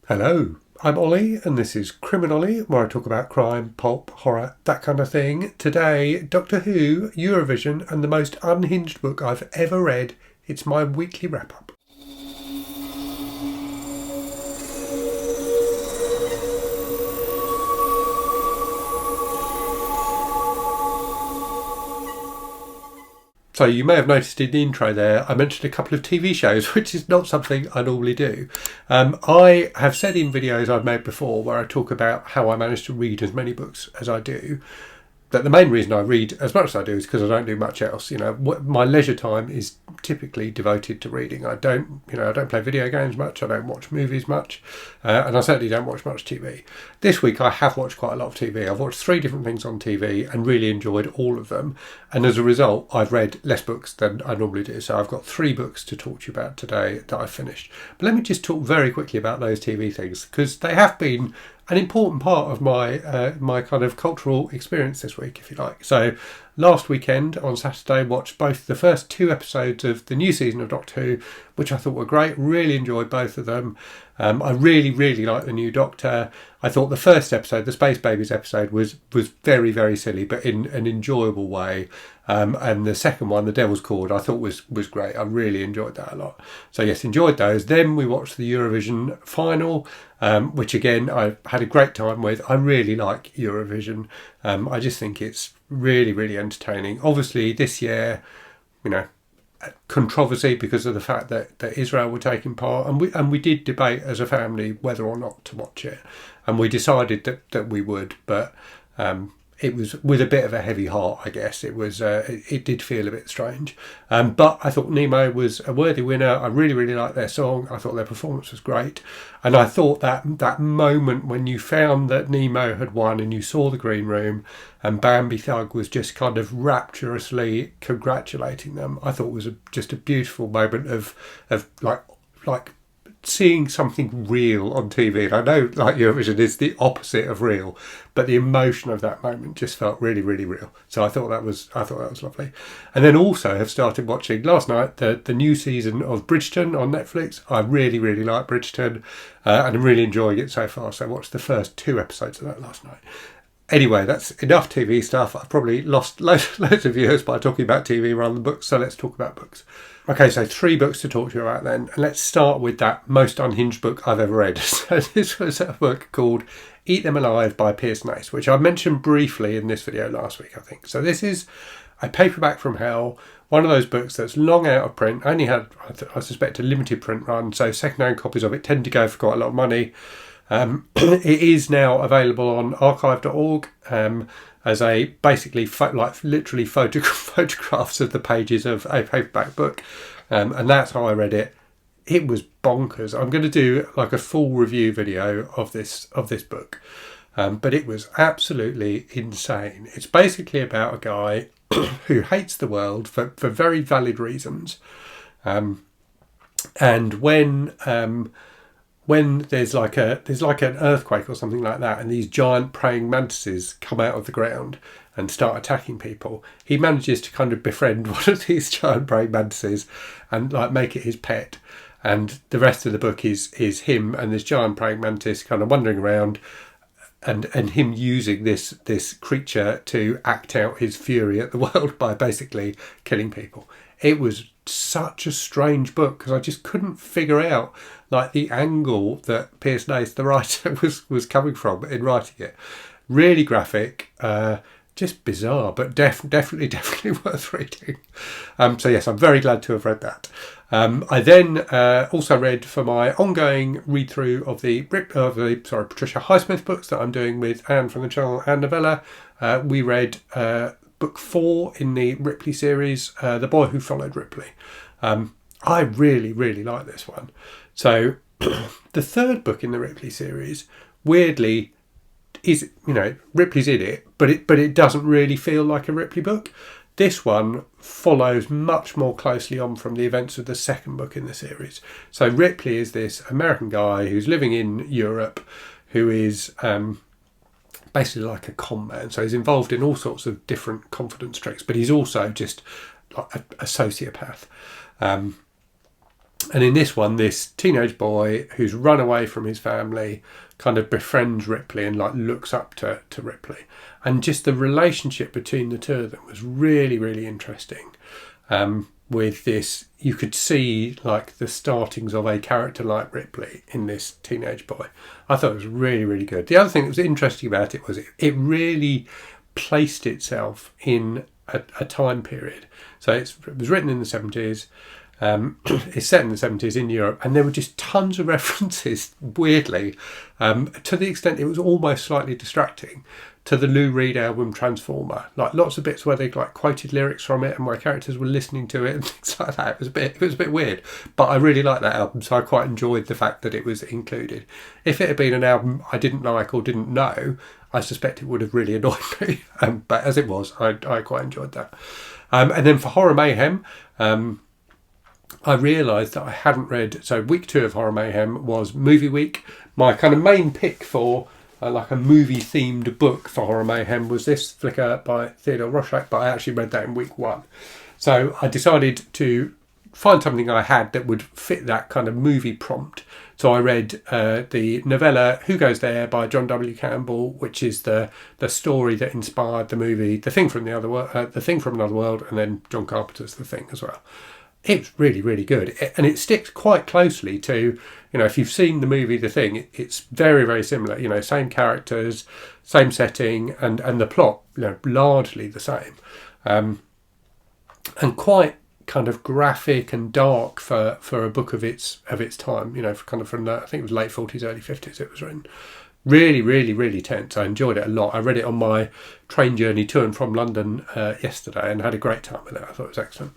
Hello, I'm Ollie and this is Criminally, where I talk about crime, pulp, horror, that kind of thing. Today, Doctor Who, Eurovision and the most unhinged book I've ever read. It's my weekly wrap-up. So you may have noticed in the intro there, I mentioned a couple of TV shows, which is not something I normally do. I have said in videos I've made before where I talk about how I manage to read as many books as I do, that the main reason I read as much as I do is because I don't do much else. You know, my leisure time is typically devoted to reading. I don't play video games much. I don't watch movies much, and I certainly don't watch much TV. This week I have watched quite a lot of TV. I've watched 3 different things on TV and really enjoyed all of them. And as a result, I've read less books than I normally do. So I've got 3 books to talk to you about today that I've finished. But let me just talk very quickly about those TV things, because they have been an important part of my kind of cultural experience this week, if you like. So last weekend on Saturday, watched both the first 2 episodes of the new season of Doctor Who, which I thought were great. Really enjoyed both of them. I really like the new Doctor. I thought the first episode, the Space Babies episode, was very, very silly, but in an enjoyable way. And the second one, The Devil's Chord, I thought was great. I really enjoyed that a lot. So yes, enjoyed those. Then we watched the Eurovision final, which again, I had a great time with. I really like Eurovision. I just think it's really, really entertaining. Obviously, this year, controversy because of the fact that Israel were taking part, and we did debate as a family whether or not to watch it, and we decided that we would, but it was with a bit of a heavy heart, I guess. It was it did feel a bit strange, but I thought Nemo was a worthy winner. I really liked their song. I thought their performance was great, and I thought that moment when you found that Nemo had won and you saw the green room and Bambi Thug was just kind of rapturously congratulating them, I thought was just a beautiful moment of like seeing something real on TV. And I know like Eurovision is the opposite of real, but the emotion of that moment just felt really real. So I thought that was lovely. And then also have started watching last night the new season of Bridgerton on Netflix. I really like Bridgerton, and I'm really enjoying it so far. So I watched the first 2 episodes of that last night. Anyway, that's enough TV stuff. I've probably lost loads of viewers by talking about TV rather than books, so let's talk about books. Okay, so 3 books to talk to you about then. And let's start with that most unhinged book I've ever read. So this was a book called Eat Them Alive by Nace, which I mentioned briefly in this video last week, I think. So this is a paperback from hell, one of those books that's long out of print. Only had, I suspect, a limited print run, so second-hand copies of it tend to go for quite a lot of money. It is now available on archive.org as a basically literally photographs of the pages of a paperback book, and that's how I read it. It was bonkers. I'm going to do like a full review video of this book, but it was absolutely insane. It's basically about a guy who hates the world for very valid reasons, and when there's like an earthquake or something like that, and these giant praying mantises come out of the ground and start attacking people, he manages to kind of befriend one of these giant praying mantises and like make it his pet. And the rest of the book is him and this giant praying mantis kind of wandering around, and him using this creature to act out his fury at the world by basically killing people. It was such a strange book because I just couldn't figure out like the angle that Nace, the writer, was coming from in writing it. Really graphic, just bizarre, but definitely worth reading. So yes, I'm very glad to have read that. I then also read, for my ongoing read through of the Patricia Highsmith books that I'm doing with Anne from the channel and Novella, we read book 4 in the Ripley series, The Boy Who Followed Ripley. I really like this one. So the 3rd book in the Ripley series, weirdly, is, Ripley's in it, but it doesn't really feel like a Ripley book. This one follows much more closely on from the events of the 2nd book in the series. So Ripley is this American guy who's living in Europe, who is basically like a con man. So he's involved in all sorts of different confidence tricks, but he's also just like a sociopath. And in this one, this teenage boy who's run away from his family kind of befriends Ripley and like looks up to Ripley. And just the relationship between the two of them was really, really interesting. With this, you could see like the startings of a character like Ripley in this teenage boy. I thought it was really, really good. The other thing that was interesting about it was it really placed itself in a time period. So it was written in the 70s. It's set in the 70s in Europe, and there were just tons of references, weirdly, to the extent it was almost slightly distracting, to the Lou Reed album Transformer. Like lots of bits where they like quoted lyrics from it and where characters were listening to it and things like that. It was a bit weird, but I really liked that album, so I quite enjoyed the fact that it was included. If it had been an album I didn't like or didn't know, I suspect it would have really annoyed me. But as it was, I quite enjoyed that. And then for Horror Mayhem, I realised that I hadn't read. So week 2 of Horror Mayhem was Movie Week. My kind of main pick for like a movie themed book for Horror Mayhem was this Flicker by Theodore Rorschach, but I actually read that in week 1. So I decided to find something I had that would fit that kind of movie prompt. So I read the novella Who Goes There by John W. Campbell, which is the story that inspired the movie The Thing from Another World, and then John Carpenter's The Thing as well. It was really, really good. And it sticks quite closely to, if you've seen the movie The Thing, it's very, very similar. Same characters, same setting, and the plot, largely the same. And quite kind of graphic and dark for a book of its time, kind of from the, I think it was late 40s, early 50s it was written. Really, really, really tense. I enjoyed it a lot. I read it on my train journey to and from London yesterday and had a great time with it. I thought it was excellent.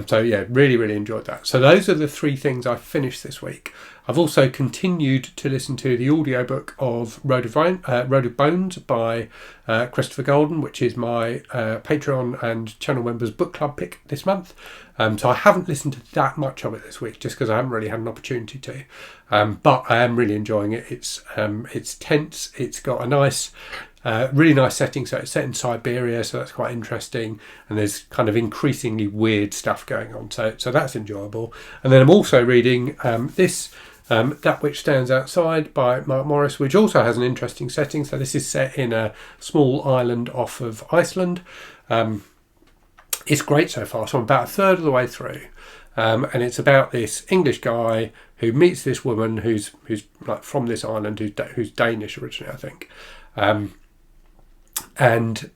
So yeah, really, really enjoyed that. So those are the 3 things I finished this week. I've also continued to listen to the audiobook of Road of Bones by Christopher Golden, which is my Patreon and channel members book club pick this month. So I haven't listened to that much of it this week, just because I haven't really had an opportunity to. But I am really enjoying it. It's tense. It's got a nice, really nice setting. So it's set in Siberia, so that's quite interesting. And there's kind of increasingly weird stuff going on. So that's enjoyable. And then I'm also reading this. That Which Stands Outside by Mark Morris, which also has an interesting setting. So this is set in a small island off of Iceland. It's great so far. So I'm about a third of the way through. And it's about this English guy who meets this woman who's like from this island, who's Danish originally, I think. And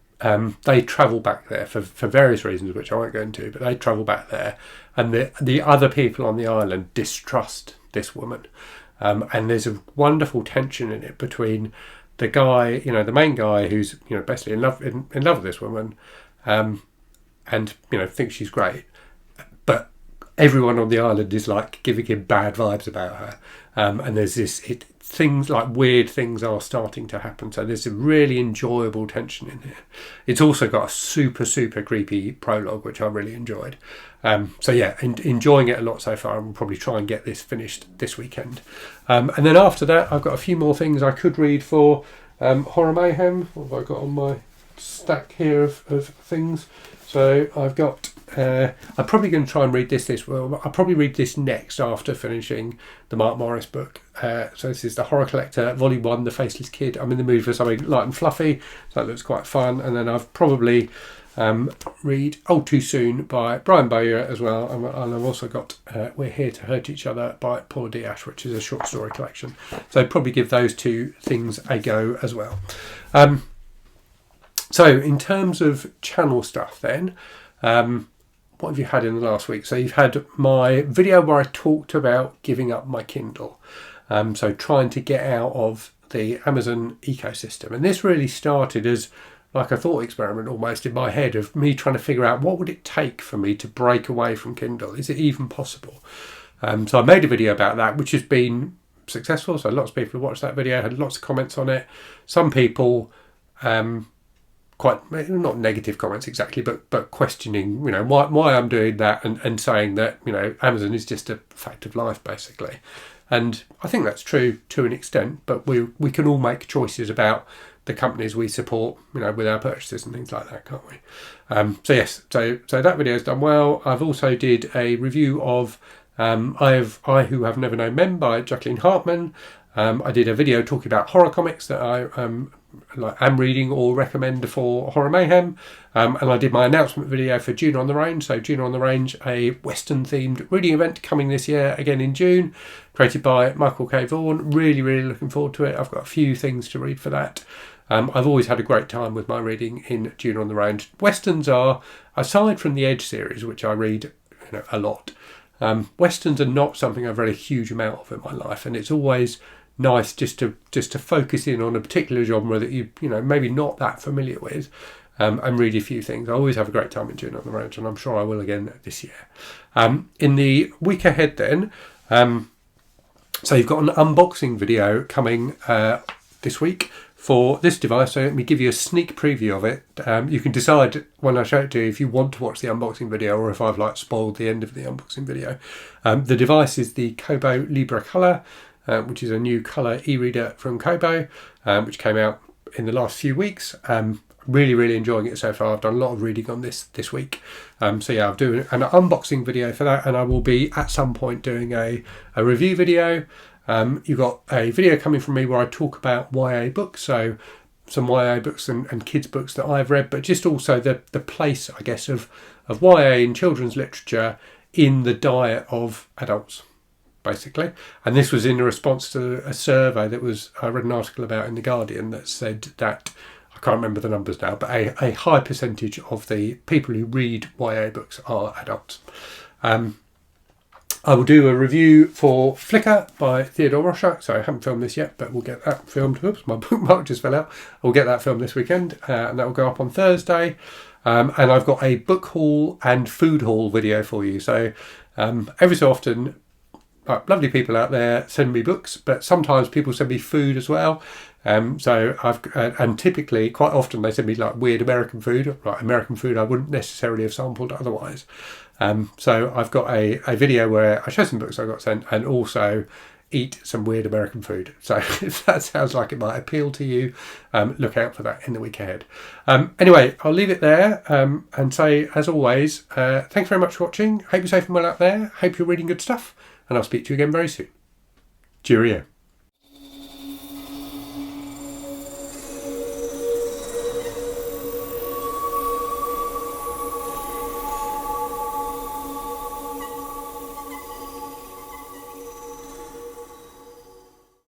they travel back there for various reasons, which I won't go into, but they travel back there. And the other people on the island distrust this woman. And there's a wonderful tension in it between the guy, the main guy who's, basically in love with this woman, and, thinks she's great. But everyone on the island is like giving him bad vibes about her. And there's things like weird things are starting to happen. So there's a really enjoyable tension in here. It's also got a super, super creepy prologue, which I really enjoyed. So yeah, enjoying it a lot so far. I'll probably try and get this finished this weekend. And then after that, I've got a few more things I could read for Horror Mayhem. What have I got on my stack here of things? So I've got, I'm probably going to try and read this. I'll probably read this next after finishing the Mark Morris book. So this is The Horror Collector, Volume 1, The Faceless Kid. I'm in the mood for something light and fluffy, so that looks quite fun. And then I've probably read All Too Soon by Brian Bowyer as well. And I've also got We're Here to Hurt Each Other by Paula Diaz, which is a short story collection. So probably give those 2 things a go as well. So in terms of channel stuff then, what have you had in the last week? So you've had my video where I talked about giving up my Kindle. So trying to get out of the Amazon ecosystem. And this really started as like a thought experiment almost in my head of me trying to figure out what would it take for me to break away from Kindle? Is it even possible? So I made a video about that, which has been successful. So lots of people have watched that video, had lots of comments on it. Some people... quite not negative comments exactly, but questioning, why I'm doing that and saying that, Amazon is just a fact of life basically. And I think that's true to an extent, but we can all make choices about the companies we support, with our purchases and things like that, can't we? So yes, so that video's done well. I've also did a review of I Who Have Never Known Men by Jacqueline Hartman. I did a video talking about horror comics that I am reading or recommend for Horror Mayhem. And I did my announcement video for June on the Range. So June on the Range, a Western themed reading event coming this year, again in June, created by Michael K. Vaughan. Really, really looking forward to it. I've got a few things to read for that. I've always had a great time with my reading in June on the Range. Westerns are, aside from the Edge series, which I read a lot, Westerns are not something I've read a huge amount of in my life, and it's always nice just to focus in on a particular genre that you maybe not that familiar with, and read a few things. I always have a great time in June on the Range, and I'm sure I will again this year. In the week ahead then, so you've got an unboxing video coming this week for this device, so let me give you a sneak preview of it. You can decide when I show it to you if you want to watch the unboxing video or if I've spoiled the end of the unboxing video. The device is the Kobo Libra Color, which is a new colour e-reader from Kobo, which came out in the last few weeks. Really, really enjoying it so far. I've done a lot of reading on this week. So yeah, I'll do an unboxing video for that, and I will be at some point doing a review video. You've got a video coming from me where I talk about YA books, so some YA books and kids books that I've read, but just also the place, I guess, of YA in children's literature in the diet of adults, basically. And this was in response to a survey that I read an article about in The Guardian that said that, I can't remember the numbers now, but a high percentage of the people who read YA books are adults. I will do a review for Flicker by Theodore Rorschach. So I haven't filmed this yet, but we'll get that filmed. Oops, my bookmark just fell out. We'll get that filmed this weekend, and that will go up on Thursday. And I've got a book haul and food haul video for you. So every so often, lovely people out there send me books, but sometimes people send me food as well. So and typically, quite often, they send me weird American food, American food I wouldn't necessarily have sampled otherwise. So I've got a video where I show some books I got sent and also eat some weird American food. So if that sounds like it might appeal to you, look out for that in the week ahead. Anyway, I'll leave it there and say, as always, thanks very much for watching. Hope you're safe and well out there. Hope you're reading good stuff, and I'll speak to you again very soon. Cheerio.